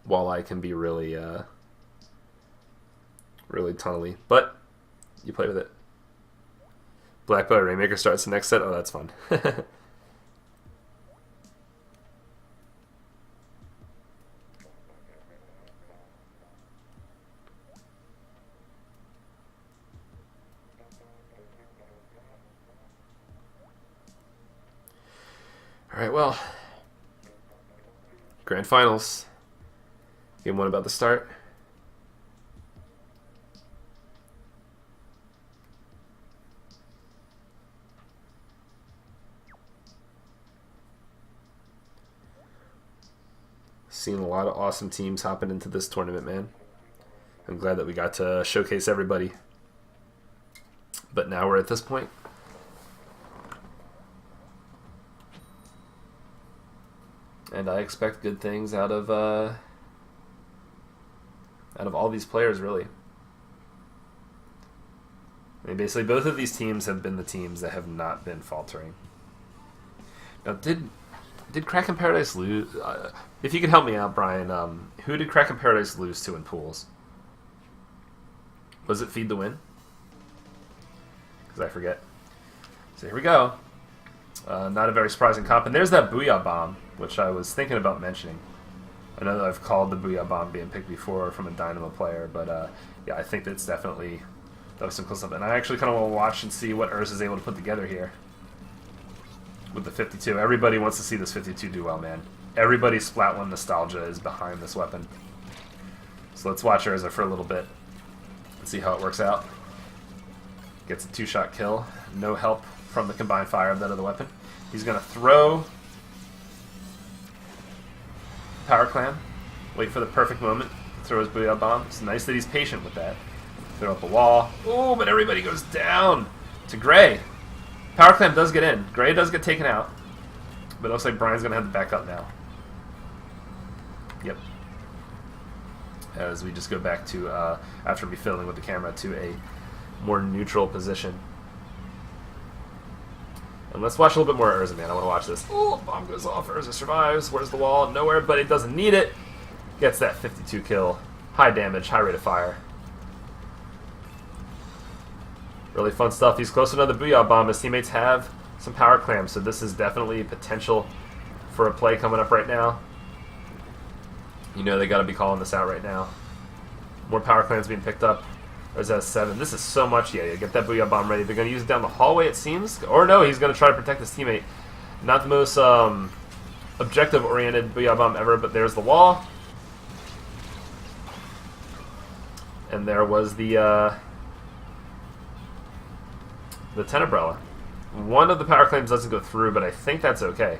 Walleye can be really, really tunnely, but you play with it. Black Belt Rainmaker starts the next set. Oh, that's fun. Alright, well. Grand Finals. Game 1 about to start. Seen a lot of awesome teams hopping into this tournament, man. I'm glad that we got to showcase everybody. But now we're at this point. And I expect good things out of all these players, really. I mean, basically, both of these teams have been the teams that have not been faltering. Now, did Kraken Paradise lose? If you could help me out, Brian, who did Kraken Paradise lose to in pools? Was it Feed the Win? Because I forget. So here we go. Not a very surprising comp. And there's that Booyah Bomb, which I was thinking about mentioning. I know that I've called the Booyah Bomb being picked before from a Dynamo player, but yeah, I think that's definitely some cool stuff. And I actually kind of want to watch and see what Urza is able to put together here with the 52. Everybody wants to see this 52 do well, man. Everybody's Splat 1 nostalgia is behind this weapon. So let's watch Urza for a little bit and see how it works out. Gets a 2-shot kill. No help from the combined fire of that other weapon. He's going to throw Power Clam. Wait for the perfect moment to throw his Booyah Bomb. It's nice that he's patient with that. Throw up a wall. Oh, but everybody goes down to Gray. Power Clam does get in. Gray does get taken out. But it looks like Brian's going to have to back up now. Yep. As we just go back to, after me fiddling with the camera, to a more neutral position. And let's watch a little bit more Urza, man. I want to watch this. Oh, bomb goes off. Urza survives. Where's the wall? Nowhere, but it doesn't need it. Gets that 52 kill. High damage, high rate of fire. Really fun stuff. He's close to another Booyah Bomb. His teammates have some power clams, so this is definitely potential for a play coming up right now. You know they got to be calling this out right now. More power clams being picked up. Or is that a 7? This is so much. Yeah, get that Booyah Bomb ready. They're going to use it down the hallway, it seems. Or no, he's going to try to protect his teammate. Not the most objective-oriented Booyah Bomb ever, but there's the wall. And there was the Tenebrella. One of the power claims doesn't go through, but I think that's okay.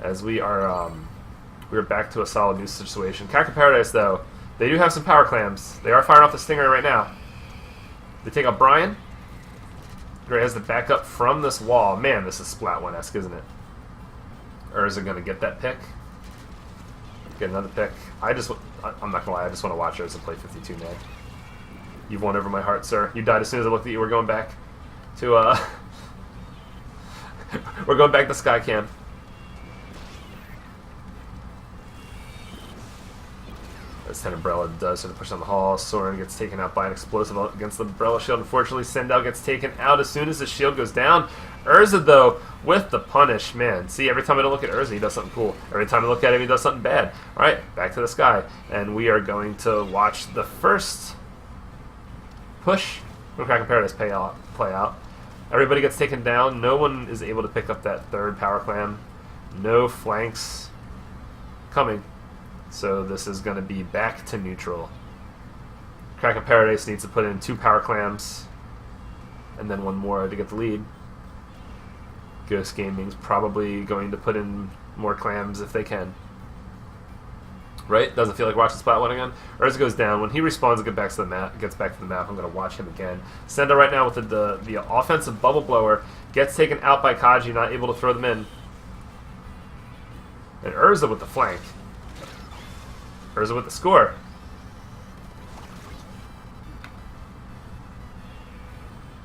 As we're back to a solid news situation. Kraken Paradise, though, they do have some power clams. They are firing off the Stinger right now. They take out Brian. Gray has the backup from this wall. Man, this is Splat 1-esque, isn't it? Urza going to get that pick. Get another pick. I'm not going to lie, I just want to watch Urza play 52, man. You've won over my heart, sir. You died as soon as I looked at you. We're going back to, we're going back to Skycam. As Tenebrella does sort of push on the hall, Soren gets taken out by an explosive against the Umbrella shield. Unfortunately, Sendao gets taken out as soon as the shield goes down. Urza, though, with the punish, man. See, every time I don't look at Urza, he does something cool. Every time I look at him, he does something bad. All right, back to the sky. And we are going to watch the first push from Kraken Paradise play out. Everybody gets taken down. No one is able to pick up that third power clam. No flanks coming. So this is going to be back to neutral. Kraken Paradise needs to put in 2 power clams and then 1 more to get the lead. Ghost Gaming's probably going to put in more clams if they can. Right? Doesn't feel like watching Splat 1 again. Urza goes down. When he respawns and gets back to the map, I'm going to watch him again. Senda right now with the offensive bubble blower gets taken out by Kaji, not able to throw them in. And Urza with the flank. Urza with the score.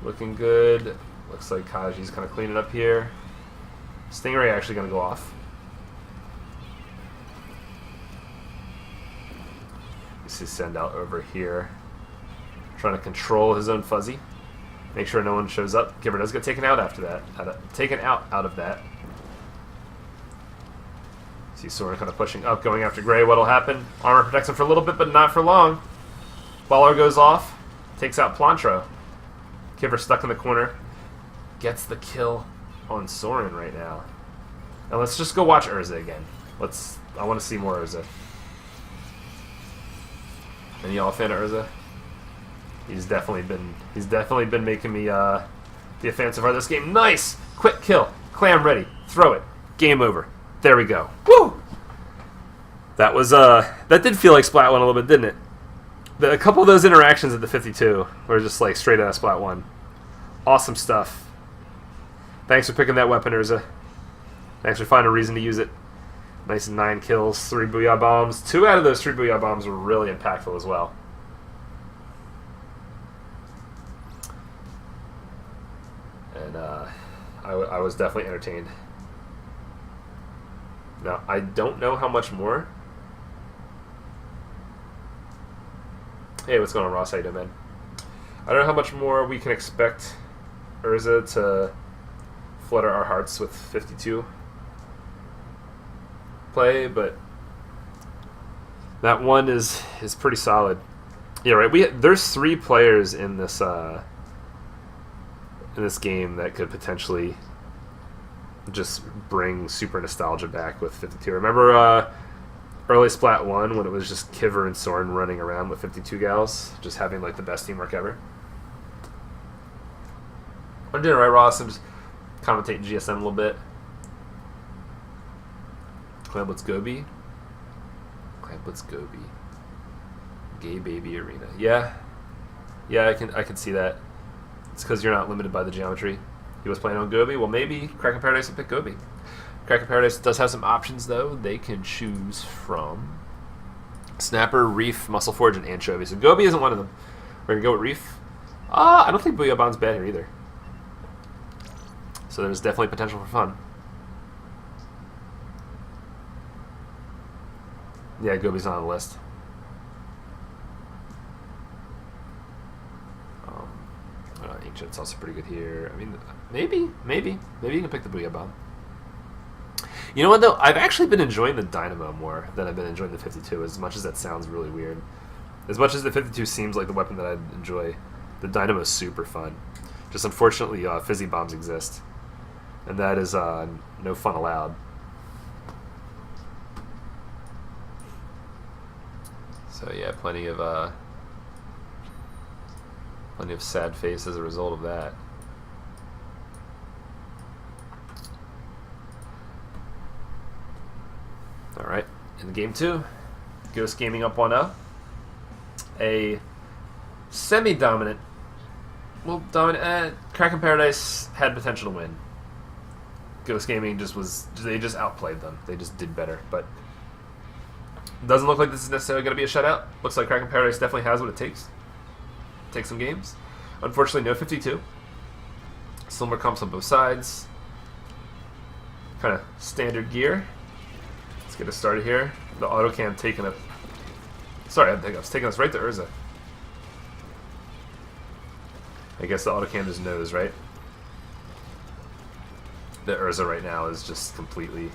Looking good. Looks like Kaji's kind of cleaning up here. Stingray actually going to go off. You see Send Out over here, trying to control his own fuzzy. Make sure no one shows up. Giver does get taken out after that. Taken out of that. See Soren kind of pushing up, going after Gray. What'll happen? Armor protects him for a little bit, but not for long. Baller goes off, takes out Plantro. Giver stuck in the corner, gets the kill on Soren right now. And let's just go watch Urza again. I want to see more Urza. Any y'all a fan of Urza? He's definitely been making me be a fan so far this game. Nice! Quick kill. Clam ready. Throw it. Game over. There we go. Woo! That was that did feel like Splat 1 a little bit, didn't it? A couple of those interactions at the 52 were just like straight out of Splat 1. Awesome stuff. Thanks for picking that weapon, Urza. Thanks for finding a reason to use it. Nice 9 kills, 3 Booyah Bombs. 2 out of those 3 Booyah Bombs were really impactful as well. And I was definitely entertained. Now, I don't know how much more. Hey, what's going on, Ross? How you doing, man? I don't know how much more we can expect Urza to flutter our hearts with 52 play, but that one is pretty solid. Yeah, right. There's 3 players in this game that could potentially just bring super nostalgia back with 52. Remember early Splat 1 when it was just Kiver and Soren running around with 52 gals, just having like the best teamwork ever? I'm doing it right, Ross. I'm just commentating GSM a little bit. Clamblitz Gobi. Clamblitz Gobi. Gay Baby Arena. Yeah, I can see that. It's because you're not limited by the geometry. He was playing on Gobi. Well, maybe Kraken Paradise will pick Gobi. Kraken Paradise does have some options, though. They can choose from Snapper, Reef, Muscle Forge, and Anchovy. So Gobi isn't one of them. We're going to go with Reef. I don't think Booyah Bomb's bad here either. So there's definitely potential for fun. Yeah, Gobi's not on the list. Inkjet's also pretty good here. I mean, maybe you can pick the Booyah Bomb. You know what, though? I've actually been enjoying the Dynamo more than I've been enjoying the 52, as much as that sounds really weird. As much as the 52 seems like the weapon that I enjoy, the Dynamo is super fun. Just unfortunately, Fizzy Bombs exist. And that is no fun allowed. So yeah, plenty of sad face as a result of that. Alright, in game 2, Ghost Gaming up 1-0. A semi-dominant, Kraken Paradise had potential to win. Ghost Gaming they just outplayed them. They just did better, but doesn't look like this is necessarily going to be a shutout. Looks like Kraken Paradise definitely has what it takes. Take some games. Unfortunately, no 52. Still more comps on both sides. Kind of standard gear. Let's get us started here. The autocam taking a... Sorry, I had hiccups. Taking us right to Urza. I guess the autocam just knows, right? That Urza right now is just completely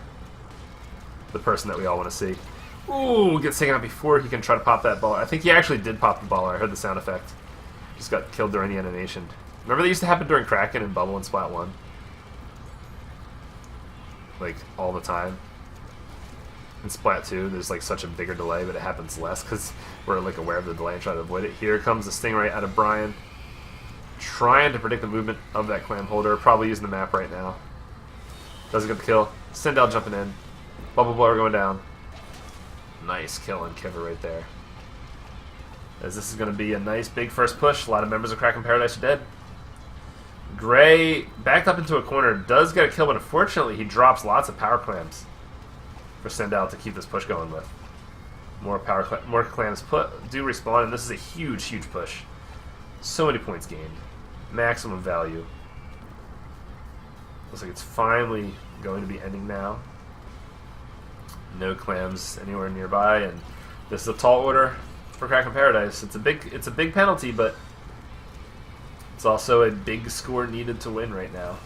the person that we all want to see. Ooh, gets taken out before he can try to pop that ball. I think he actually did pop the ball. I heard the sound effect. Just got killed during the animation. Remember that used to happen during Kraken and Bubble and Splat 1? Like, all the time. In Splat 2, there's like such a bigger delay, but it happens less because we're like aware of the delay and try to avoid it. Here comes the Stingray out of Brian. Trying to predict the movement of that clam holder. Probably using the map right now. Doesn't get the kill. Sendal jumping in. Bubble Blower going down. Nice kill on Kiver right there. As this is going to be a nice big first push. A lot of members of Kraken Paradise are dead. Gray, backed up into a corner, does get a kill, but unfortunately he drops lots of power clams for Sendal to keep this push going with. More clams do respawn, and this is a huge, huge push. So many points gained. Maximum value. Looks like it's finally going to be ending now. No clams anywhere nearby, and this is a tall order. for Kraken Paradise. It's a big penalty, but it's also a big score needed to win right now.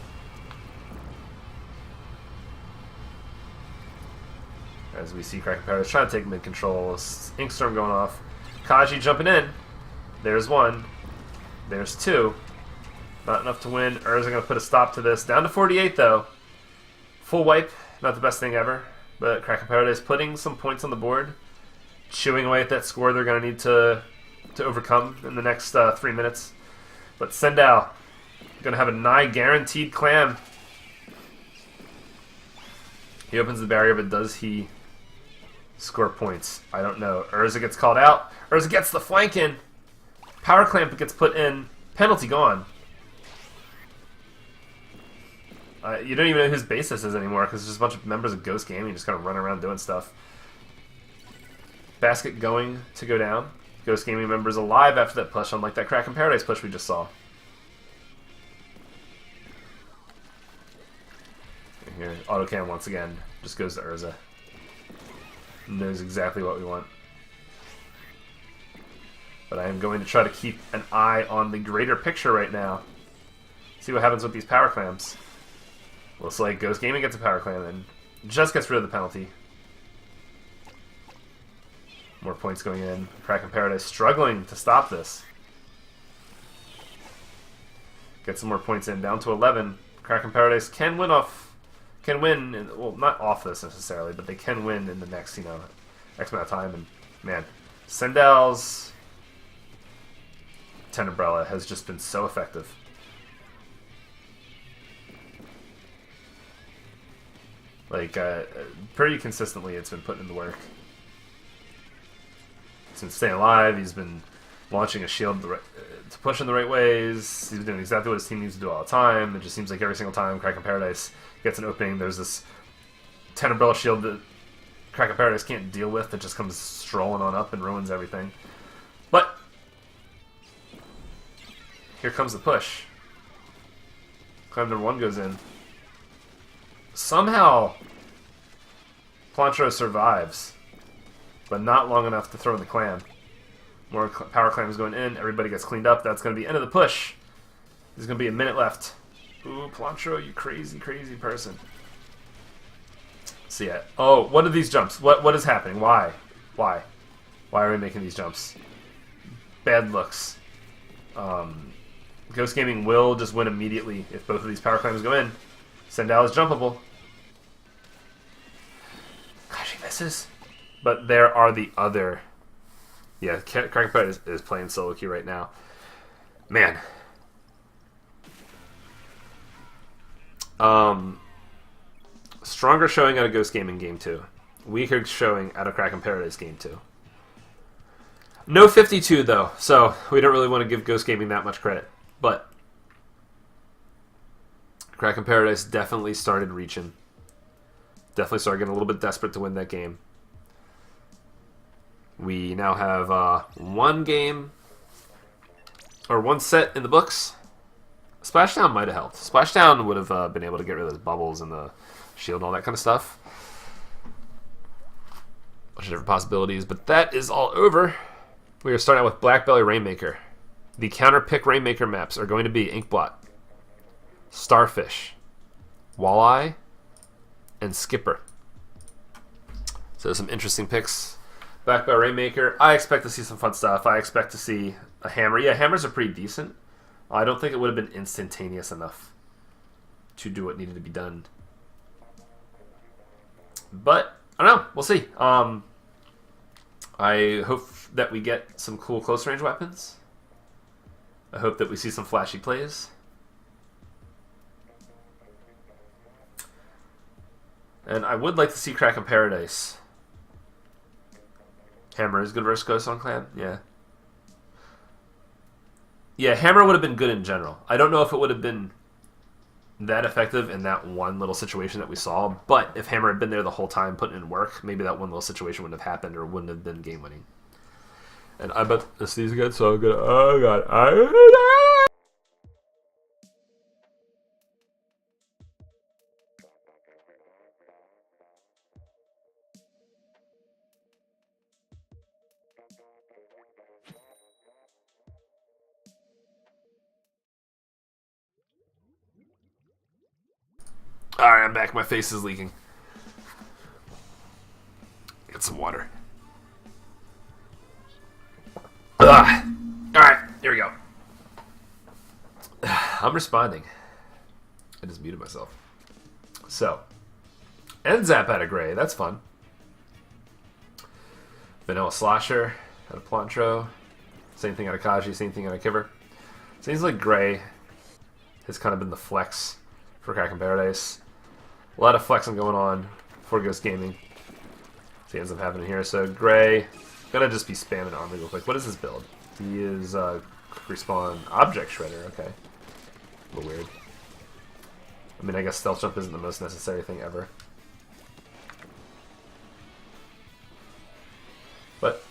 As we see Kraken Paradise trying to take mid control. Inkstorm going off. Kaji jumping in. There's one. There's two. Not enough to win. Urza going to put a stop to this. Down to 48 though. Full wipe. Not the best thing ever. But Kraken Paradise putting some points on the board. Chewing away at that score they're going to need to overcome in the next 3 minutes. But Sendao going to have a nigh guaranteed clam. He opens the barrier, but does he score points? I don't know. Urza gets called out. Urza gets the flank in. Power clamp gets put in. Penalty gone. You don't even know whose base this is anymore because there's just a bunch of members of Ghost Gaming just kind of running around doing stuff. Basket going to go down. Ghost Gaming members alive after that push, unlike that Kraken Paradise push we just saw. And here, Autocam once again just goes to Urza. Knows exactly what we want. But I am going to try to keep an eye on the greater picture right now. See what happens with these power clams. Looks like Ghost Gaming gets a power clam and just gets rid of the penalty. More points going in. Kraken Paradise struggling to stop this. Get some more points in. Down to 11. Kraken Paradise can win well, not off this necessarily, but they can win in the next, X amount of time. And man, Sendao's Tenebrella has just been so effective. Like, pretty consistently it's been putting in the work. He's been staying alive, he's been launching a shield to push in the right ways, he's been doing exactly what his team needs to do all the time. It just seems like every single time Kraken Paradise gets an opening, there's this Tenebrella shield that Kraken Paradise can't deal with that just comes strolling on up and ruins everything. But here comes the push. Climb number 1 goes in. Somehow, Plantro survives, but not long enough to throw in the clam. More power clams going in. Everybody gets cleaned up. That's going to be end of the push. There's going to be a minute left. Ooh, Plantro, you crazy, crazy person. See it. Oh, what are these jumps? What is happening? Why? Why are we making these jumps? Bad looks. Ghost Gaming will just win immediately if both of these power clams go in. Sendao is jumpable. Gosh, he misses. But there are the other... Yeah, Kraken Paradise is playing solo queue right now. Man. Stronger showing out of Ghost Gaming Game 2. Weaker showing out of Kraken Paradise Game 2. No 52, though, so we don't really want to give Ghost Gaming that much credit. But Kraken Paradise definitely started reaching. Definitely started getting a little bit desperate to win that game. We now have one game, or one set in the books. Splashdown might have helped. Splashdown would have been able to get rid of those bubbles and the shield and all that kind of stuff. Bunch of different possibilities, but that is all over. We are starting out with Black Belly Rainmaker. The counter pick Rainmaker maps are going to be Inkblot, Starfish, Walleye, and Skipper. So some interesting picks. Black Belly Rainmaker. I expect to see some fun stuff. I expect to see a hammer. Yeah, hammers are pretty decent. I don't think it would have been instantaneous enough to do what needed to be done. But, I don't know. We'll see. I hope that we get some cool close range weapons. I hope that we see some flashy plays. And I would like to see Kraken Paradise. Hammer is good versus Ghost on Clan? Yeah. Yeah, Hammer would have been good in general. I don't know if it would have been that effective in that one little situation that we saw, but if Hammer had been there the whole time putting in work, maybe that one little situation wouldn't have happened or wouldn't have been game-winning. And I bet this season again, so I'm gonna... Oh, God. I'm back. My face is leaking. Get some water. Ugh. Alright, here we go. I'm responding. I just muted myself. So, end zap out of Gray. That's fun. Vanilla Slosher out of Plantro. Same thing out of Kaji, same thing out of Kiver. Seems like Gray has kind of been the flex for Kraken Paradise. A lot of flexing going on for Ghost Gaming. See, ends up happening here. So Gray, gonna just be spamming armor real quick. What is his build? He is quick respawn object shredder. Okay, a little weird. I mean, I guess stealth jump isn't the most necessary thing ever. But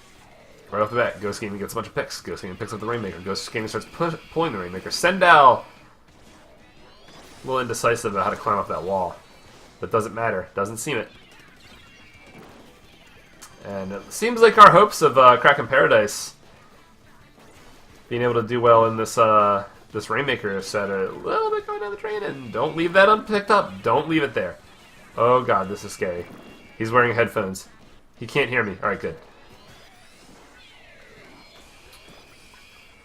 right off the bat, Ghost Gaming gets a bunch of picks. Ghost Gaming picks up the Rainmaker. Ghost Gaming starts pulling the Rainmaker. Sendal, a little indecisive about how to climb up that wall. But doesn't matter. Doesn't seem it. And it seems like our hopes of Kraken Paradise being able to do well in this this Rainmaker set are a little bit going down the drain. And don't leave that unpicked up. Don't leave it there. Oh god, this is scary. He's wearing headphones. He can't hear me. Alright, good.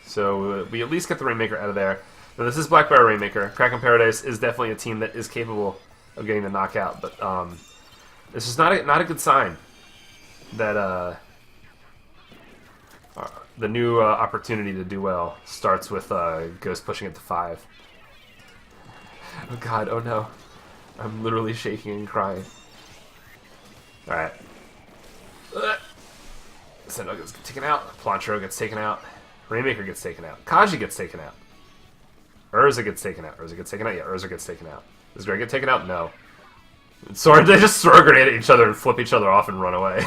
So we at least get the Rainmaker out of there. Now this is Black Bear Rainmaker. Kraken Paradise is definitely a team that is capable of getting the knockout, but this is not a good sign that the new opportunity to do well starts with Ghost pushing it to 5. Oh god, oh no. I'm literally shaking and crying. Alright. Sendal gets taken out. Plantro gets taken out. Rainmaker gets taken out. Kaji gets taken out. Urza gets taken out. Urza gets taken out? Yeah, Urza gets taken out. Does Greg get taken out? No. Sword, they just throw a grenade at each other and flip each other off and run away.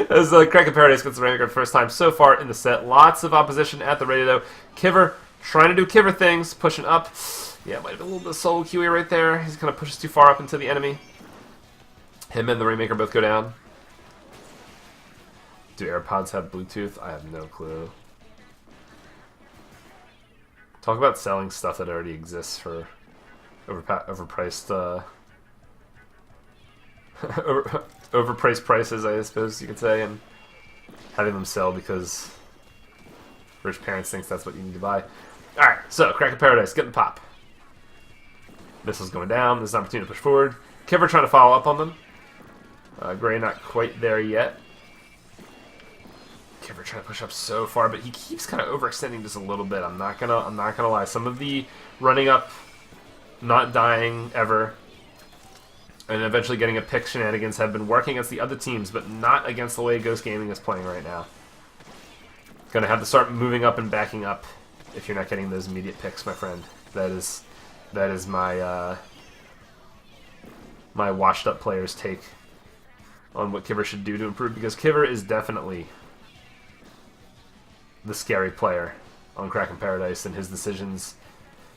As Kraken Paradise gets the Rainmaker the first time so far in the set. Lots of opposition at the radio. Kiver trying to do Kiver things, pushing up. Yeah, might have been a little bit of solo QE right there. He's kind of pushes too far up into the enemy. Him and the Rainmaker both go down. Do AirPods have Bluetooth? I have no clue. Talk about selling stuff that already exists for overpriced overpriced prices, I suppose you could say, and having them sell because rich parents thinks that's what you need to buy. Alright, so Kraken Paradise, getting pop. Missiles going down, there's an opportunity to push forward. Kiver trying to follow up on them. Gray not quite there yet. Kiver trying to push up so far, but he keeps kind of overextending just a little bit. I'm not gonna lie. Some of the running up, not dying ever, and eventually getting a pick shenanigans have been working against the other teams, but not against the way Ghost Gaming is playing right now. Gonna have to start moving up and backing up if you're not getting those immediate picks, my friend. That is my my washed up player's take on what Kiver should do to improve, because Kiver is definitely the scary player on Kraken Paradise, and his decisions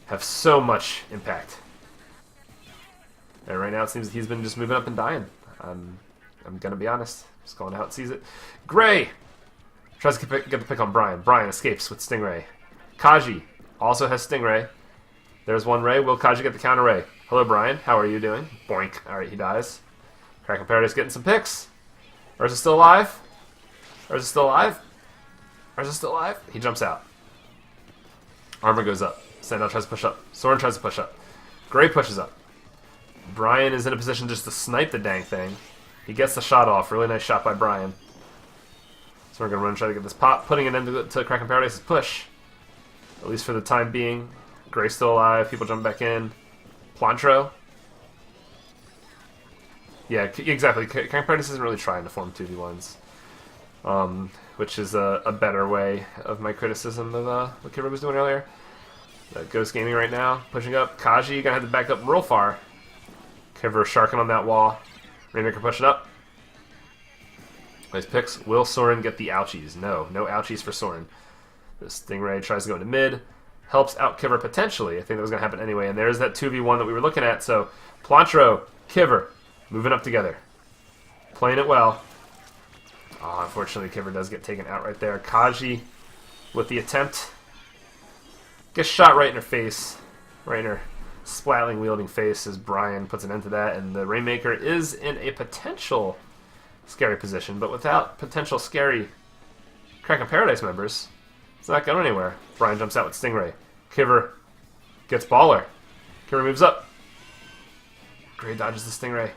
have so much impact. And right now it seems he's been just moving up and dying. I'm gonna be honest. Just calling how it sees it. Gray tries to get the pick on Brian. Brian escapes with Stingray. Kaji also has Stingray. There's one Ray. Will Kaji get the counter Ray? Hello, Brian. How are you doing? Boink. Alright, he dies. Kraken Paradise getting some picks. Or is it still alive? Or is it still alive? Or is it still alive? He jumps out. Armor goes up. Sendal tries to push up. Soren tries to push up. Gray pushes up. Brian is in a position just to snipe the dang thing. He gets the shot off. Really nice shot by Brian. So we're going to run and try to get this pop, putting an end to Kraken Paradise's push. At least for the time being. Gray's still alive. People jump back in. Plantro. Yeah, exactly. Kraken Paradise isn't really trying to form 2v1s. Which is a better way of my criticism of what Kiver was doing earlier. Ghost Gaming right now, pushing up. Kaji gonna have to back up real far. Kiver sharking on that wall. Rainmaker pushing up. Nice picks. Will Soren get the ouchies? No ouchies for Soren. The Stingray tries to go into mid. Helps out Kiver potentially. I think that was gonna happen anyway. And there's that 2v1 that we were looking at. So Plantro, Kiver, moving up together. Playing it well. Oh, unfortunately, Kiver does get taken out right there. Kaji with the attempt. Gets shot right in her face. Right in her splatling wielding face as Brian puts an end to that, and the Rainmaker is in a potential scary position, but without potential scary Kraken Paradise members, it's not going anywhere. Brian jumps out with Stingray. Kiver gets Baller. Kiver moves up. Gray dodges the Stingray.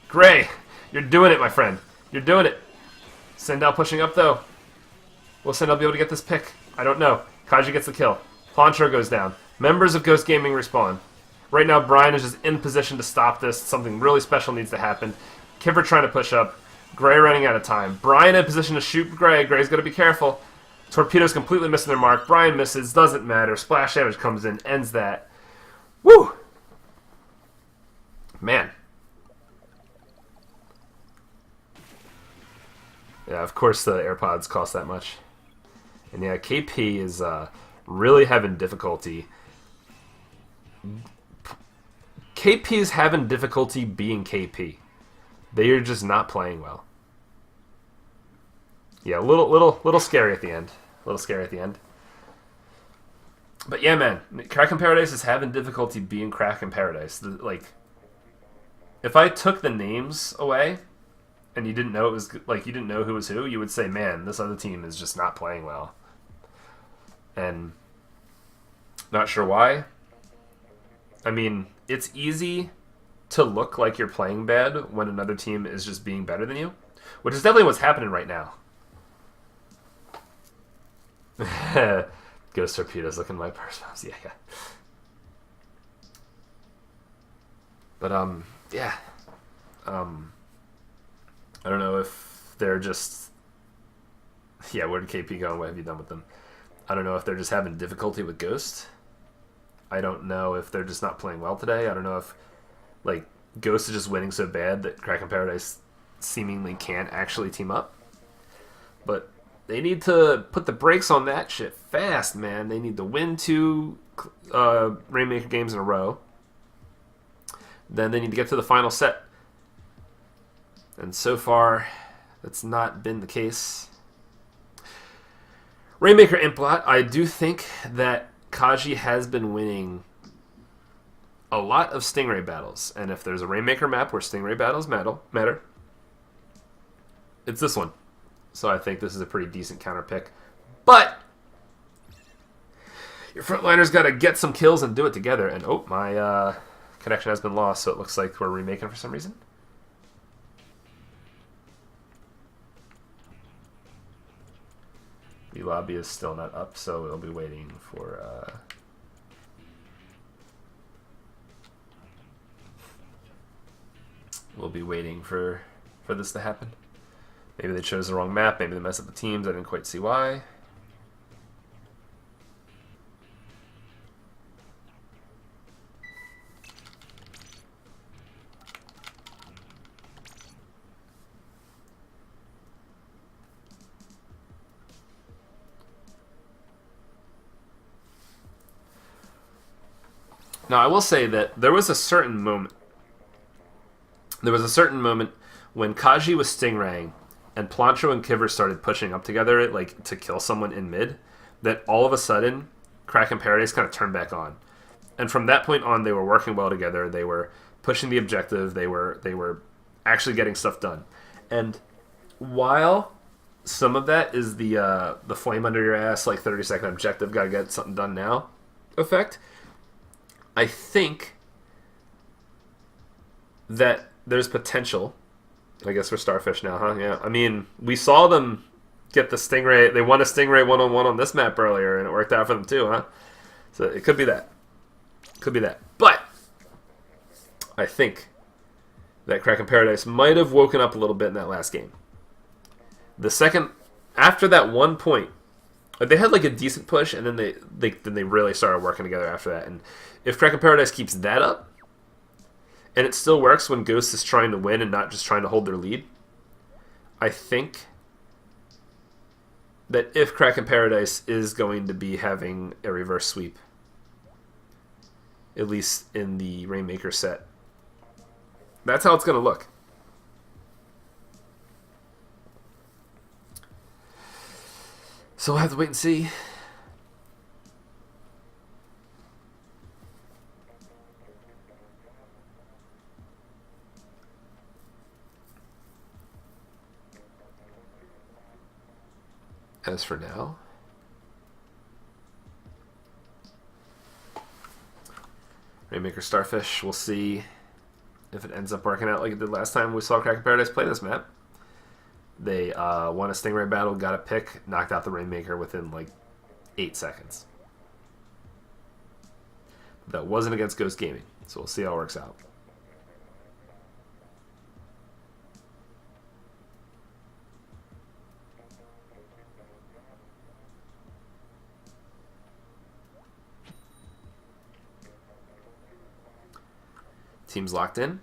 Gray, you're doing it, my friend. You're doing it. Sindel pushing up, though. Will Sindel be able to get this pick? I don't know. Kaji gets the kill. Plancho goes down. Members of Ghost Gaming respawn. Right now, Brian is just in position to stop this. Something really special needs to happen. Kiver trying to push up. Gray running out of time. Brian in position to shoot Gray. Gray's got to be careful. Torpedoes completely missing their mark. Brian misses. Doesn't matter. Splash damage comes in. Ends that. Woo! Man. Yeah, of course the AirPods cost that much. And yeah, KP is really having difficulty. KP is having difficulty being KP. They are just not playing well. Yeah, a little scary at the end. A little scary at the end. But yeah, man, Kraken Paradise is having difficulty being Kraken Paradise. Like, if I took the names away, and you didn't know it was like you didn't know who was who, you would say, "Man, this other team is just not playing well." And not sure why. I mean, it's easy to look like you're playing bad when another team is just being better than you, which is definitely what's happening right now. Ghost Torpedoes, look in my purse. Yeah. But yeah. I don't know if they're just... Yeah, where did KP go and what have you done with them? I don't know if they're just having difficulty with Ghost. I don't know if they're just not playing well today. I don't know if, like, Ghost is just winning so bad that Kraken Paradise seemingly can't actually team up. But they need to put the brakes on that shit fast, man. They need to win 2 Rainmaker games in a row. Then they need to get to the final set. And so far, that's not been the case. Rainmaker Implot, I do think that Kaji has been winning a lot of Stingray battles. And if there's a Rainmaker map where Stingray battles matter, it's this one. So I think this is a pretty decent counter pick. But your frontliners got to get some kills and do it together. And oh, my connection has been lost, so it looks like we're remaking for some reason. The lobby is still not up, so we'll be waiting for... We'll be waiting for this to happen. Maybe they chose the wrong map, maybe they messed up the teams, I didn't quite see why. Now, I will say that there was a certain moment. There was a certain moment when Kaji was Stingraying and Plancho and Kiver started pushing up together, like to kill someone in mid, that all of a sudden Kraken Paradise kind of turned back on. And from that point on, they were working well together. They were pushing the objective. They were actually getting stuff done. And while some of that is the flame under your ass, like 30-second objective, gotta get something done now effect, I think that there's potential. I guess we're Starfish now, huh? Yeah. I mean, we saw them get the Stingray. They won a Stingray one-on-one on this map earlier, and it worked out for them too, huh? So it could be that. Could be that. But I think that Kraken Paradise might have woken up a little bit in that last game. The second, after that 1 point, they had like a decent push, and then they really started working together after that. And if Kraken Paradise keeps that up, and it still works when Ghost is trying to win and not just trying to hold their lead, I think that if Kraken Paradise is going to be having a reverse sweep, at least in the Rainmaker set, that's how it's going to look. So we'll have to wait and see. as for now. Rainmaker Starfish, we'll see if it ends up working out like it did last time we saw Kraken Paradise play this map. They won a Stingray battle, got a pick, knocked out the Rainmaker within like 8 seconds. But that wasn't against Ghost Gaming, so we'll see how it works out. Team's locked in.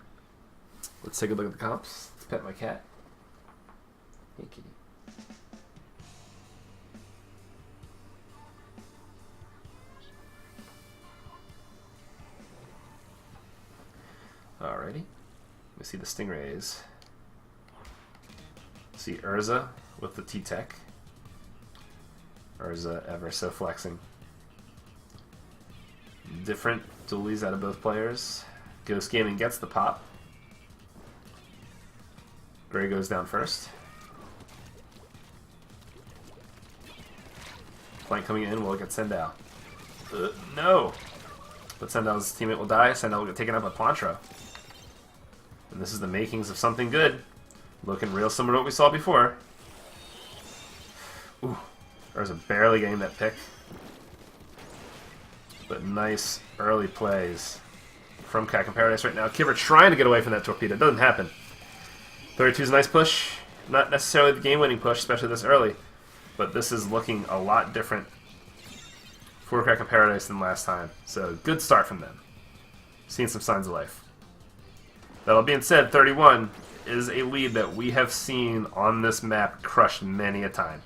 Let's take a look at the comps. Let's pet my cat. Hey, kitty. Alrighty. We see the Stingrays. See Urza with the T-Tech. Urza ever so flexing. Different dualies out of both players. Ghost Gaming gets the pop. Gray goes down first. Flank coming in, will it get Sendao? No! But Sendao's teammate will die. Sendao will get taken out by Plantro. And this is the makings of something good. Looking real similar to what we saw before. Ooh, Urza barely getting that pick. But nice early plays from Kraken Paradise right now. Kivr trying to get away from that torpedo. It doesn't happen. 32 is a nice push. Not necessarily the game-winning push, especially this early. But this is looking a lot different for Kraken Paradise than last time. So, good start from them. Seeing some signs of life. That all being said, 31 is a lead that we have seen on this map crushed many a time.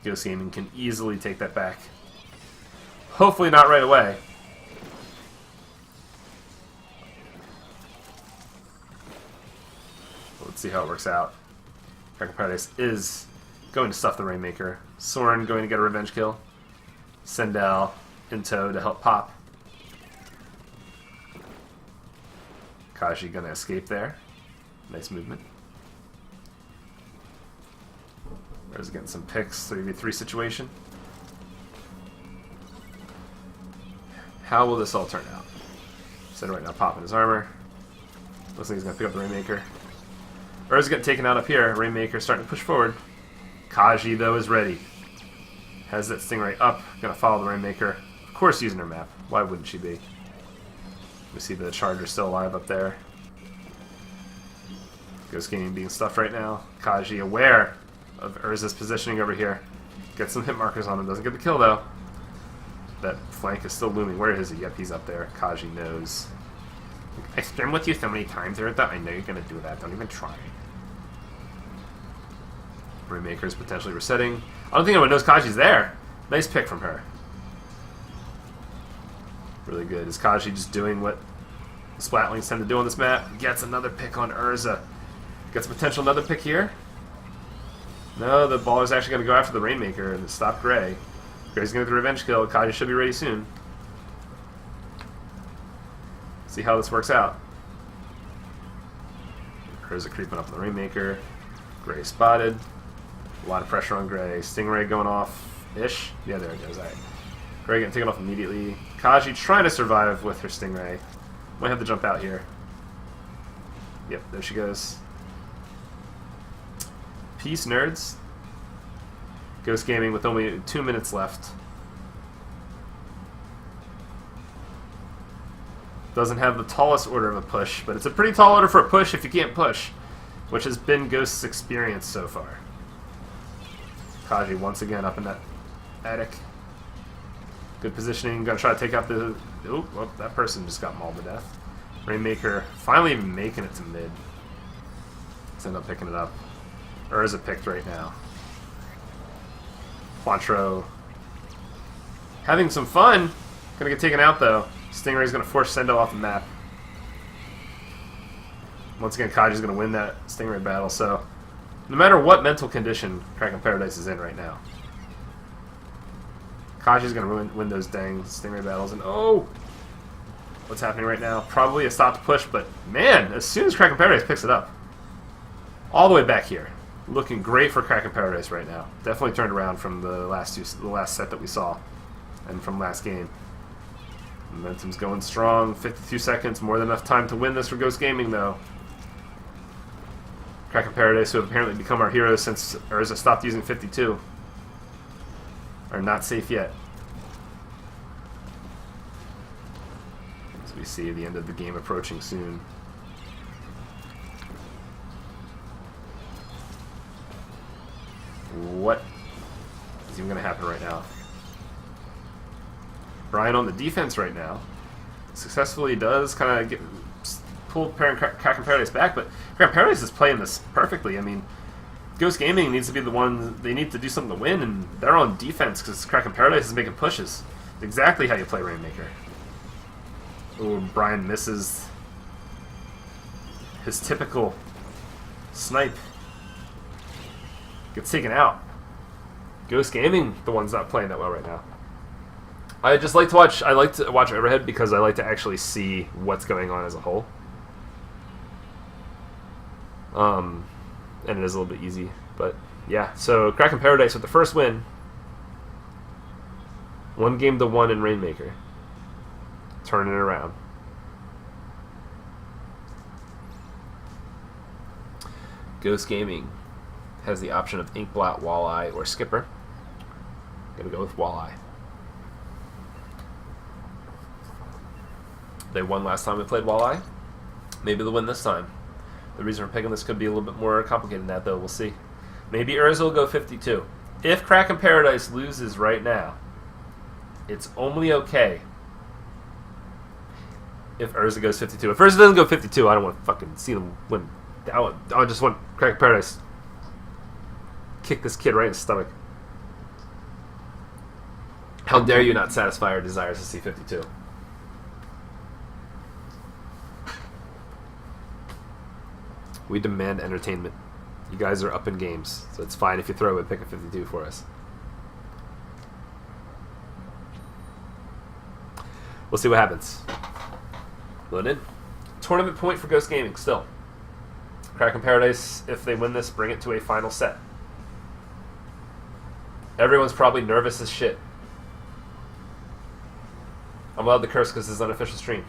Ghost Gaming can easily take that back. Hopefully not right away. Let's see how it works out. Kraken Paradise is going to stuff the Rainmaker. Soren going to get a revenge kill. Sendao in tow to help pop. Kaji going to escape there. Nice movement. There's getting some picks. 3v3 situation. How will this all turn out? Send right now popping his armor. Looks like he's going to pick up the Rainmaker. Urza's getting taken out up here. Rainmaker starting to push forward. Kaji, though, is ready. Has that Stingray up. Going to follow the Rainmaker. Of course using her map. Why wouldn't she be? We see the Charger still alive up there. Ghost Gaming being stuffed right now. Kaji aware of Urza's positioning over here. Gets some hit markers on him. Doesn't get the kill, though. That flank is still looming. Where is he? Yep, he's up there. Kaji knows. I scrimmed with you so many times, Urza. I know you're going to do that. Don't even try. Rainmaker is potentially resetting. I don't think anyone knows Kaji's there. Nice pick from her. Really good. Is Kaji just doing what the Splatlings tend to do on this map? Gets another pick on Urza. Gets a potential another pick here. No, the baller's actually going to go after the Rainmaker and stop Gray. Gray's going to get the revenge kill. Kaji should be ready soon. See how this works out. Urza creeping up on the Rainmaker. Gray spotted. A lot of pressure on Gray. Stingray going off-ish. Yeah, there it goes. All right. Gray getting taken off immediately. Kaji trying to survive with her Stingray. Might have to jump out here. Yep, there she goes. Peace, nerds. Ghost Gaming with only 2 minutes left. Doesn't have the tallest order of a push, but it's a pretty tall order for a push if you can't push, which has been Ghost's experience so far. Kaji once again up in that attic. Good positioning. Gonna try to take out the... Oh, well, that person just got mauled to death. Rainmaker finally even making it to mid. Let's end up picking it up. Urza picked right now. Plantro having some fun. Gonna get taken out though. Stingray's gonna force Sendao off the map. Once again, Kaji's gonna win that Stingray battle, so no matter what mental condition Kraken Paradise is in right now, Kaji's gonna win those dang Stingray battles. And oh! What's happening right now? Probably a stop to push, but man, as soon as Kraken Paradise picks it up, all the way back here, Looking great for Kraken Paradise right now. Definitely turned around from the last set that we saw, and from last game. Momentum's going strong. 52 seconds, more than enough time to win this for Ghost Gaming, though. Kraken Paradise, who have apparently become our heroes since Urza stopped using 52, are not safe yet. As we see the end of the game approaching soon. What is even going to happen right now? Brian on the defense right now successfully does kind of pull Kraken Paradise back, but Kraken Paradise is playing this perfectly. I mean, Ghost Gaming needs to be the one, they need to do something to win, and they're on defense because Kraken Paradise is making pushes. It's exactly how you play Rainmaker. Ooh, Brian misses his typical snipe. Gets taken out. Ghost Gaming, the one's not playing that well right now. I like to watch overhead because I like to actually see what's going on as a whole. And it is a little bit easy, but yeah. So Kraken Paradise with the first win. 1-1 in Rainmaker. Turning it around. Ghost Gaming has the option of Inkblot, Walleye, or Skipper. Gonna go with Walleye. They won last time we played Walleye. Maybe they'll win this time. The reason we're picking this could be a little bit more complicated than that, though. We'll see. Maybe Urza will go 52. If Kraken Paradise loses right now, it's only okay if Urza goes 52. If Urza doesn't go 52, I don't want to fucking see them win. I just want Kraken Paradise kick this kid right in the stomach. How dare you not satisfy our desires to see 52? We demand entertainment. You guys are up in games, so it's fine if you throw it, pick a 52 for us. We'll see what happens. Load in. Tournament point for Ghost Gaming still. Kraken Paradise, if they win this, bring it to a final set. Everyone's probably nervous as shit. I'm allowed to curse because this is an unofficial stream.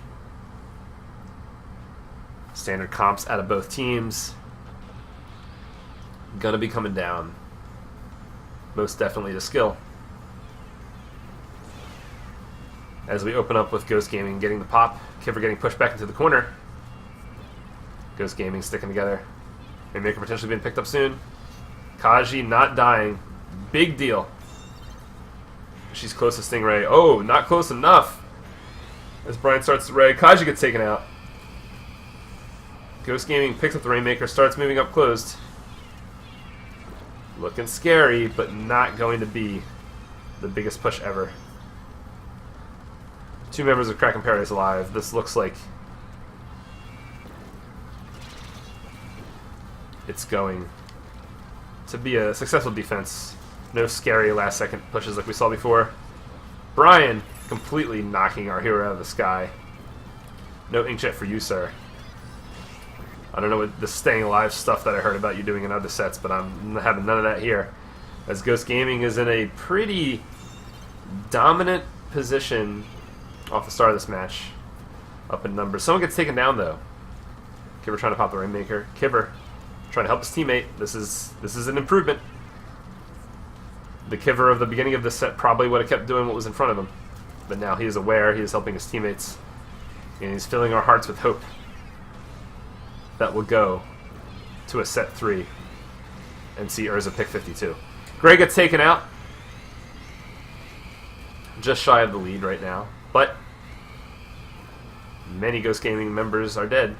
Standard comps out of both teams. Gonna be coming down. Most definitely to skill. As we open up with Ghost Gaming getting the pop. Kivver getting pushed back into the corner. Ghost Gaming sticking together. Rainmaker potentially being picked up soon. Kaji not dying. Big deal. She's close to Stingray. Oh, not close enough. As Brian starts to ray, Kaji gets taken out. Ghost Gaming picks up the Rainmaker, starts moving up closed. Looking scary, but not going to be the biggest push ever. 2 members of Kraken Paradise alive. This looks like it's going to be a successful defense. No scary last-second pushes like we saw before. Brian completely knocking our hero out of the sky. No inkjet for you, sir. I don't know what the staying alive stuff that I heard about you doing in other sets, but I'm having none of that here. As Ghost Gaming is in a pretty dominant position off the start of this match. Up in numbers. Someone gets taken down, though. Kivver trying to pop the Rainmaker. Kivver trying to help his teammate. This is an improvement. The Kivver of the beginning of this set probably would have kept doing what was in front of him. But now he is aware, he is helping his teammates, and he's filling our hearts with hope that will go to a set 3 and see Urza pick 52. Gray gets taken out. Just shy of the lead right now, but many Ghost Gaming members are dead.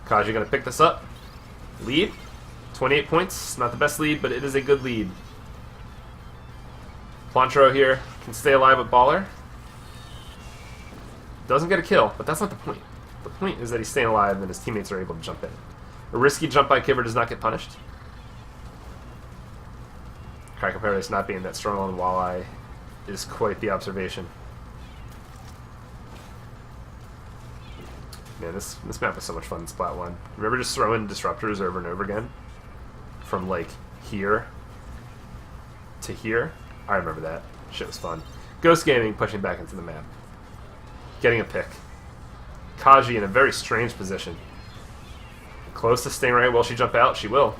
Kaji going to pick this up. Lead. 28 points. Not the best lead, but it is a good lead. Plantro here can stay alive with Baller. Doesn't get a kill, but that's not the point. The point is that he's staying alive and his teammates are able to jump in. A risky jump by Kivver does not get punished. Kraken Paradise not being that strong on Walleye is quite the observation. Man, this map was so much fun in Splat 1. Remember just throwing disruptors over and over again? From, like, here to here? I remember that. Shit was fun. Ghost Gaming pushing back into the map. Getting a pick. Kaji in a very strange position. Close to Stingray. Will she jump out? She will.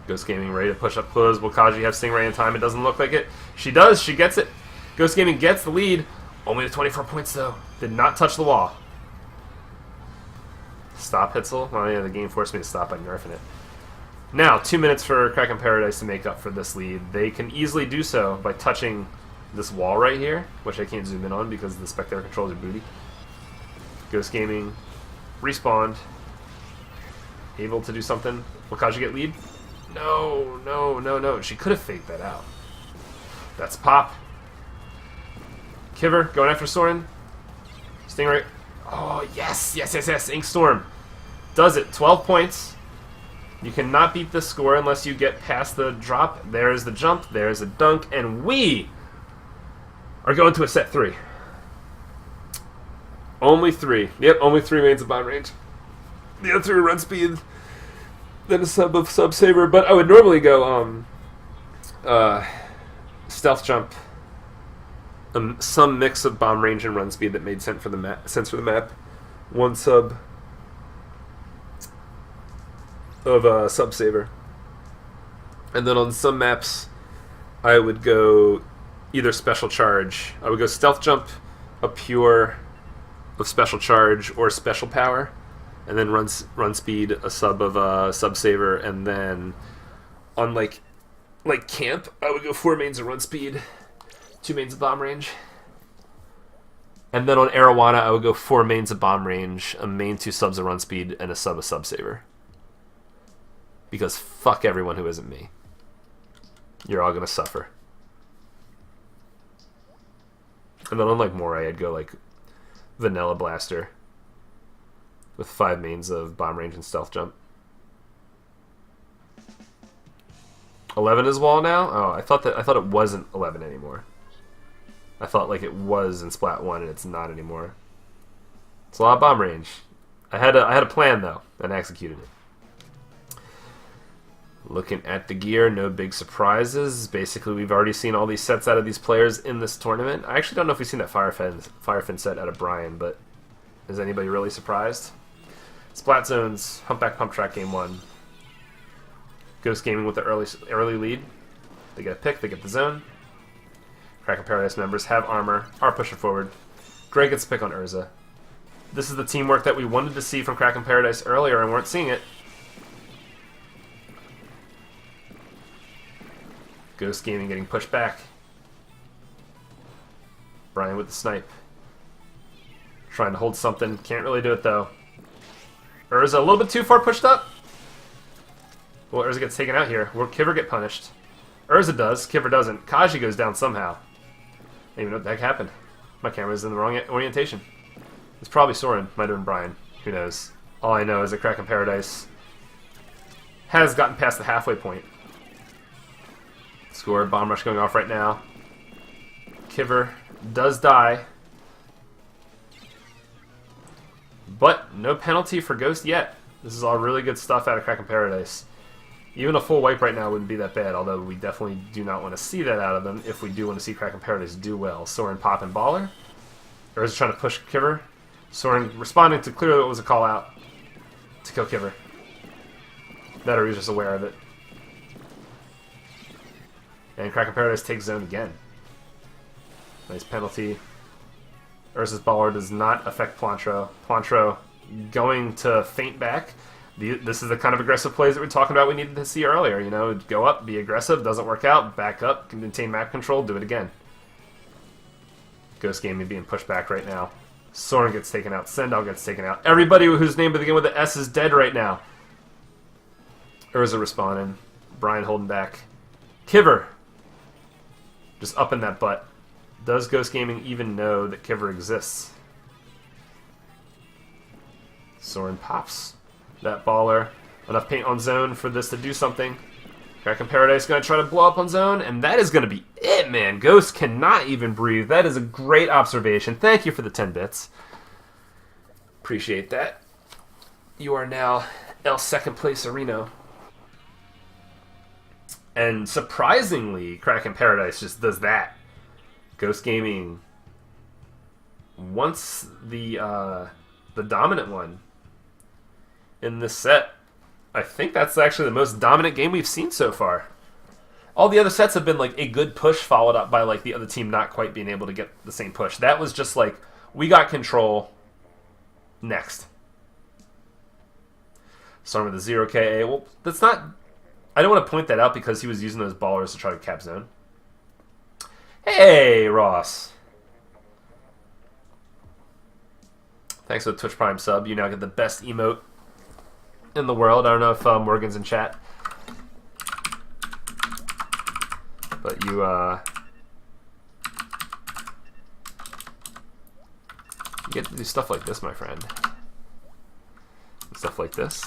Ghost Gaming ready to push up close. Will Kaji have Stingray in time? It doesn't look like it. She does. She gets it. Ghost Gaming gets the lead. Only to 24 points, though. Did not touch the wall. Stop, Hitzel. Oh, yeah, the game forced me to stop by nerfing it. Now, 2 minutes for Kraken Paradise to make up for this lead. They can easily do so by touching this wall right here, which I can't zoom in on because the spectator controls are booty. Ghost Gaming respawned. Able to do something. Will Kaji get lead? No, no, no, no. She could have faked that out. That's pop. Kiver going after Soren. Stingray. Oh, yes, yes, yes, yes. Ink Storm does it. 12 points. You cannot beat this score unless you get past the drop. There's the jump. There's a dunk. And we are going to a set 3. Only 3. Yep, only 3 mains of bomb range. The other 3 run speed. Then a sub of sub saber. But I would normally go stealth jump. Some mix of bomb range and run speed that made sense for the map. 1 sub of sub saber. And then on some maps, I would go either special charge. I would go stealth jump, a pure of special charge, or special power, and then run speed, a sub of sub saver, and then on like camp, I would go 4 mains of run speed, 2 mains of bomb range. And then on Arowana, I would go 4 mains of bomb range, a main, 2 subs of run speed, and a sub of sub saver. Because fuck everyone who isn't me. You're all gonna suffer. And then on like Moray, I'd go like Vanilla Blaster with 5 mains of bomb range and stealth jump. 11 is wall now? Oh, I thought it wasn't 11 anymore. I thought like it was in Splat 1 and it's not anymore. It's a lot of bomb range. I had a plan though, and I executed it. Looking at the gear, no big surprises. Basically, we've already seen all these sets out of these players in this tournament. I actually don't know if we've seen that Firefin set out of Brian, but is anybody really surprised? Splat Zones, Humpback Pump Track Game 1. Ghost Gaming with the early lead. They get a pick, they get the zone. Kraken Paradise members have armor, are pushing forward. Greg gets a pick on Urza. This is the teamwork that we wanted to see from Kraken Paradise earlier and weren't seeing it. Ghost Gaming getting pushed back. Brian with the snipe. Trying to hold something. Can't really do it though. Urza a little bit too far pushed up. Well, Urza gets taken out here. Will Kiver get punished? Urza does. Kiver doesn't. Kaji goes down somehow. I don't even know what the heck happened. My camera's in the wrong orientation. It's probably Soren. Might have been Brian. Who knows? All I know is that Kraken Paradise has gotten past the halfway point. Score. Bomb rush going off right now. Kiver does die. But no penalty for Ghost yet. This is all really good stuff out of Kraken Paradise. Even a full wipe right now wouldn't be that bad, although we definitely do not want to see that out of them if we do want to see Kraken Paradise do well. Soren, Pop, and Baller. Urza trying to push Kiver. Soren responding to clearly what was a call out to kill Kiver. That or he was just aware of it. And Kraken Paradise takes zone again. Nice penalty. Urza's Baller does not affect Plantro. Plantro going to feint back. This is the kind of aggressive plays that we're talking about we needed to see earlier. You know, go up, be aggressive, doesn't work out, back up, can maintain map control, do it again. Ghost Gaming being pushed back right now. Soren gets taken out. Sendal gets taken out. Everybody whose name begins with the S is dead right now. Urza respawning. Brian holding back. Kiver just up in that butt. Does Ghost Gaming even know that Kiver exists? Soren pops that Baller. Enough paint on zone for this to do something. Kraken Paradise going to try to blow up on zone, and that is going to be it, man. Ghost cannot even breathe. That is a great observation. Thank you for the 10 bits. Appreciate that. You are now El second place Areno. And surprisingly, Kraken Paradise just does that. Ghost Gaming wants the dominant one in this set. I think that's actually the most dominant game we've seen so far. All the other sets have been like a good push followed up by like the other team not quite being able to get the same push. That was just like, we got control. Next. Starting with the 0KA. Well, that's not... I don't want to point that out because he was using those ballers to try to cap zone. Hey, Ross. Thanks for the Twitch Prime sub. You now get the best emote in the world. I don't know if Morgan's in chat. But you get to do stuff like this, my friend. Stuff like this.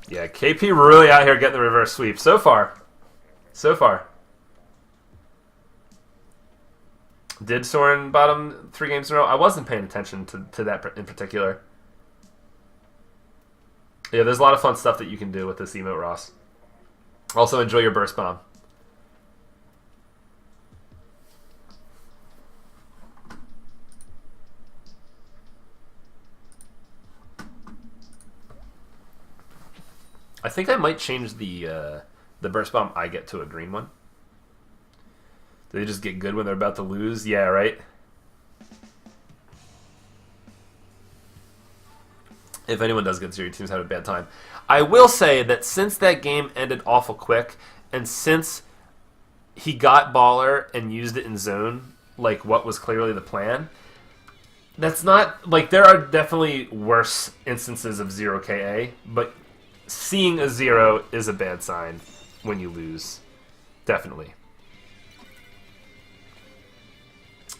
Yeah, KP really out here getting the reverse sweep. So far. So far. Did Soren bottom 3 games in a row? I wasn't paying attention to that in particular. Yeah, there's a lot of fun stuff that you can do with this emote, Ross. Also, enjoy your burst bomb. I think I might change the burst bomb I get to a green one. Do they just get good when they're about to lose? Yeah, right? If anyone does get 0, your team's having a bad time. I will say that since that game ended awful quick, and since he got baller and used it in zone, like what was clearly the plan, that's not... Like, there are definitely worse instances of 0KA, but seeing a 0 is a bad sign when you lose. Definitely.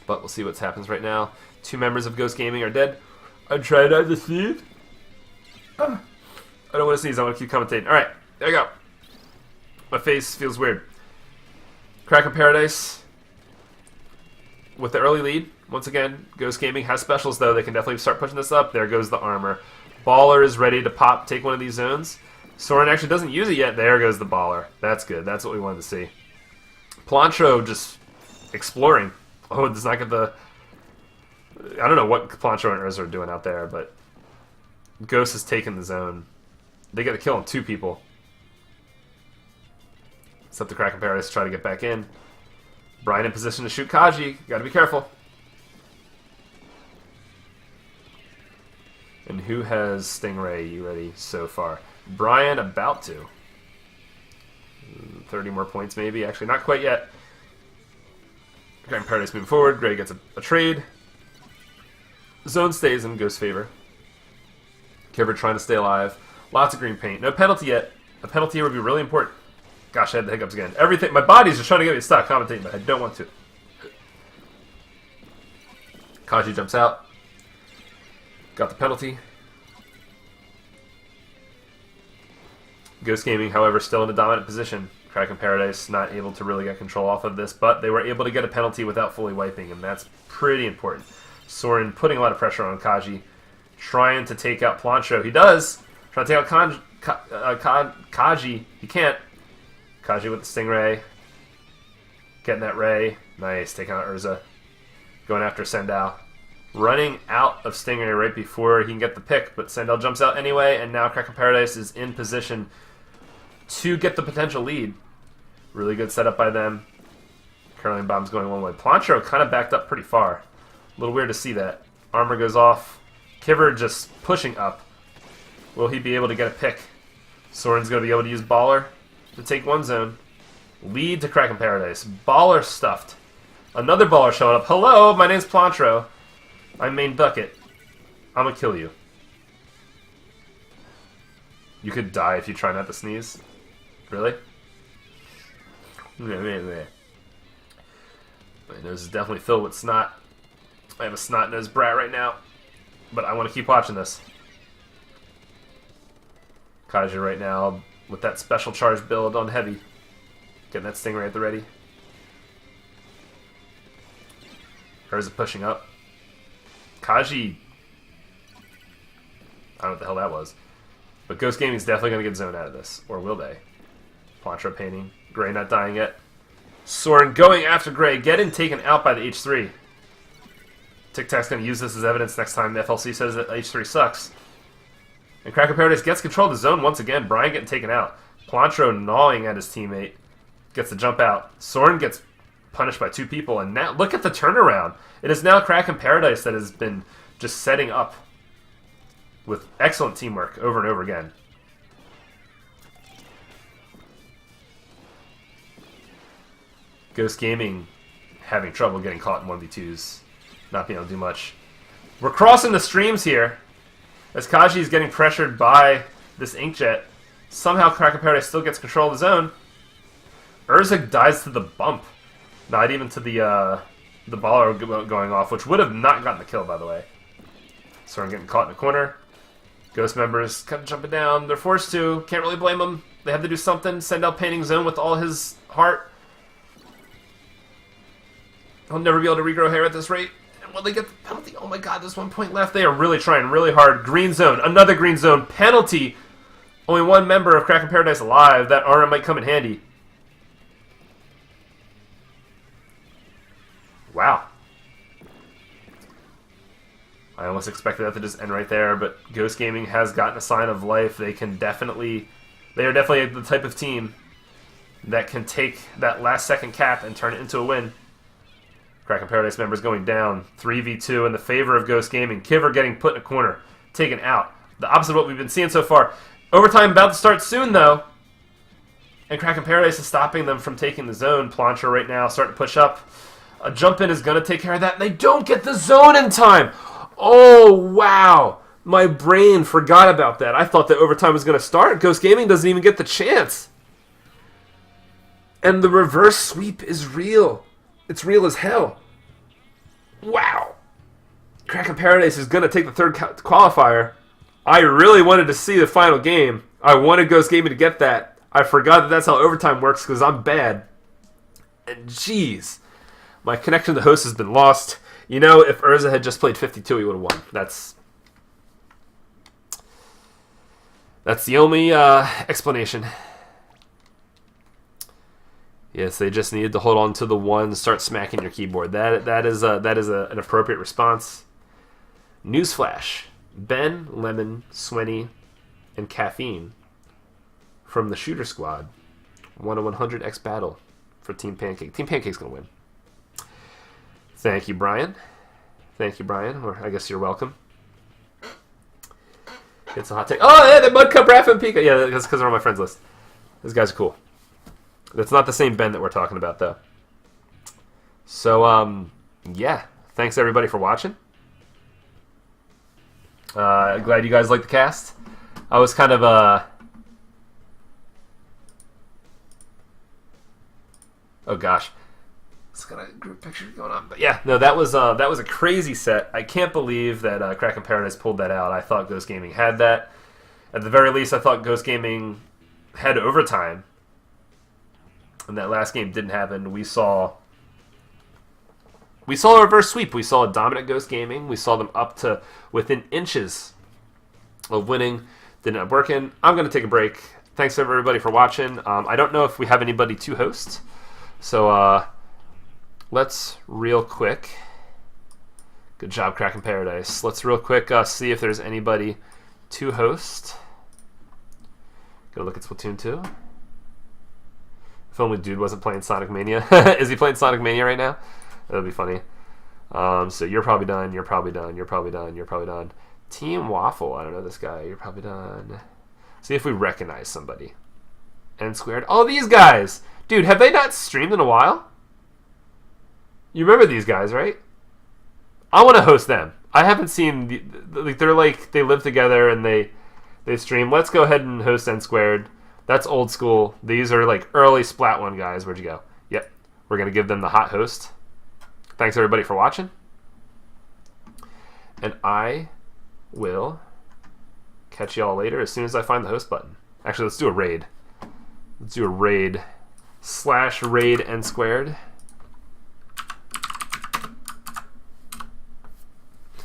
But we'll see what happens right now. 2 members of Ghost Gaming are dead. I'm trying not to sneeze. I don't want to sneeze. I want to keep commentating. Alright, there you go. My face feels weird. Kraken Paradise with the early lead. Once again, Ghost Gaming has specials, though. They can definitely start pushing this up. There goes the armor. Baller is ready to pop, take one of these zones. Soren actually doesn't use it yet. There goes the baller. That's good. That's what we wanted to see. Plancho just exploring. Oh, does not get the... I don't know what Plancho and Urza are doing out there, but Ghost has taken the zone. They get the kill on 2 people. It's up to Kraken Paradise to try to get back in. Brian in position to shoot Kaji. Gotta be careful. And who has Stingray? You ready so far? Brian about to. 30 more points maybe. Actually, not quite yet. Kraken Paradise moving forward. Gray gets a trade. Zone stays in Ghost's favor. Kibber trying to stay alive. Lots of green paint. No penalty yet. A penalty here would be really important. Gosh, I had the hiccups again. Everything. My body's just trying to get me stuck commentating, but I don't want to. Kaji jumps out. Got the penalty. Ghost Gaming, however, still in a dominant position. Kraken Paradise not able to really get control off of this, but they were able to get a penalty without fully wiping, and that's pretty important. Soren putting a lot of pressure on Kaji, trying to take out Plancho. He does! Trying to take out Kaji. He can't. Kaji with the Stingray. Getting that Ray. Nice, taking out Urza. Going after Sendao. Running out of Stingray right before he can get the pick, but Sendao jumps out anyway, and now Kraken Paradise is in position to get the potential lead. Really good setup by them. Curling Bomb's going one way. Plancho kind of backed up pretty far. A little weird to see that. Armor goes off. Kiver just pushing up. Will he be able to get a pick? Soren's going to be able to use Baller to take one zone. Lead to Kraken Paradise. Baller stuffed. Another Baller showing up. Hello, my name's Plantro. I'm main bucket. I'm gonna kill you. You could die if you try not to sneeze. Really? My nose is definitely filled with snot. I have a snot-nosed brat right now. But I want to keep watching this. Kaji right now with that special charge build on heavy. Getting that Stingray at the ready. Urza pushing up. Kaji, I don't know what the hell that was. But Ghost Gaming is definitely going to get zoned out of this. Or will they? Plantra painting. Gray not dying yet. Soren going after Gray. Getting taken out by the H3. Tic Tac's going to use this as evidence next time the FLC says that H3 sucks. And Kraken Paradise gets control of the zone once again. Brian getting taken out. Plantro gnawing at his teammate. Gets the jump out. Soren gets punished by 2 people. And now look at the turnaround. It is now Kraken Paradise that has been just setting up with excellent teamwork over and over again. Ghost Gaming having trouble getting caught in 1v2s. Not being able to do much. We're crossing the streams here. As Kaji is getting pressured by this Inkjet. Somehow Kraken Paradise still gets control of the zone. Urza dies to the bump. Not even to the baller going off, which would have not gotten the kill, by the way. Soren getting caught in a corner. Ghost members kind of jumping down. They're forced to. Can't really blame them. They have to do something. Send out painting zone with all his heart. He'll never be able to regrow hair at this rate. And will they get the penalty? Oh my god, there's 1 point left. They are really trying really hard. Green zone. Another green zone. Penalty. Only 1 member of Kraken Paradise alive. That armor might come in handy. Wow. I almost expected that to just end right there, but Ghost Gaming has gotten a sign of life. They are definitely the type of team that can take that last second cap and turn it into a win. Kraken Paradise members going down 3v2 in the favor of Ghost Gaming. Kiver getting put in a corner, taken out. The opposite of what we've been seeing so far. Overtime about to start soon, though. And Kraken Paradise is stopping them from taking the zone. Plancha right now starting to push up. A jump in is going to take care of that. And they don't get the zone in time. Oh, wow. My brain forgot about that. I thought that overtime was going to start. Ghost Gaming doesn't even get the chance. And the reverse sweep is real. It's real as hell. Wow. Kraken Paradise is going to take the third qualifier. I really wanted to see the final game. I wanted Ghost Gaming to get that. I forgot that that's how overtime works because I'm bad. And jeez. My connection to the host has been lost. You know, if Urza had just played 52, he would have won. That's the only explanation. Yes, they just needed to hold on to the 1, start smacking your keyboard. That is an appropriate response. Newsflash: Ben, Lemon, Swenny, and Caffeine from the Shooter Squad won a 100x battle for Team Pancake. Team Pancake's gonna win. Thank you, Brian. Thank you, Brian. Or I guess you're welcome. It's a hot take. Oh, yeah, the Mud Cup, Raph, and Pika. Yeah, that's because they're on my friends list. Those guys are cool. That's not the same Ben that we're talking about, though. So, yeah. Thanks, everybody, for watching. Glad you guys liked the cast. I was kind of, oh, gosh. It's got a group picture going on. But yeah, no, that was a crazy set. I can't believe that Kraken Paradise pulled that out. I thought Ghost Gaming had that. At the very least, I thought Ghost Gaming had overtime. And that last game didn't happen. We saw a reverse sweep. We saw a dominant Ghost Gaming. We saw them up to within inches of winning. Didn't end up working. I'm going to take a break. Thanks everybody for watching. I don't know if we have anybody to host. So, let's real quick. Good job, Kraken Paradise. Let's real quick see if there's anybody to host. Go look at Splatoon 2. If only Dude wasn't playing Sonic Mania. Is he playing Sonic Mania right now? That would be funny. So you're probably done. You're probably done. You're probably done. You're probably done. Team Waffle. I don't know this guy. You're probably done. See if we recognize somebody. N squared. Oh, these guys. Dude, have they not streamed in a while? You remember these guys, right? I want to host them. I haven't seen... They're like... They live together and they stream. Let's go ahead and host N squared. That's old school. These are like early Splat 1 guys. Where'd you go? Yep. We're going to give them the hot host. Thanks everybody for watching. And I will catch y'all later as soon as I find the host button. Actually, let's do a raid. Let's do a raid. /raid N squared.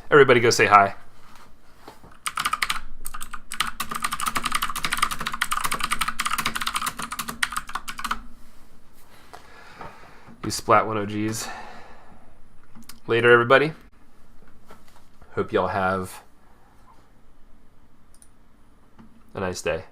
Everybody go say hi. You Splat 1 OGs. Later, everybody. Hope y'all have a nice day.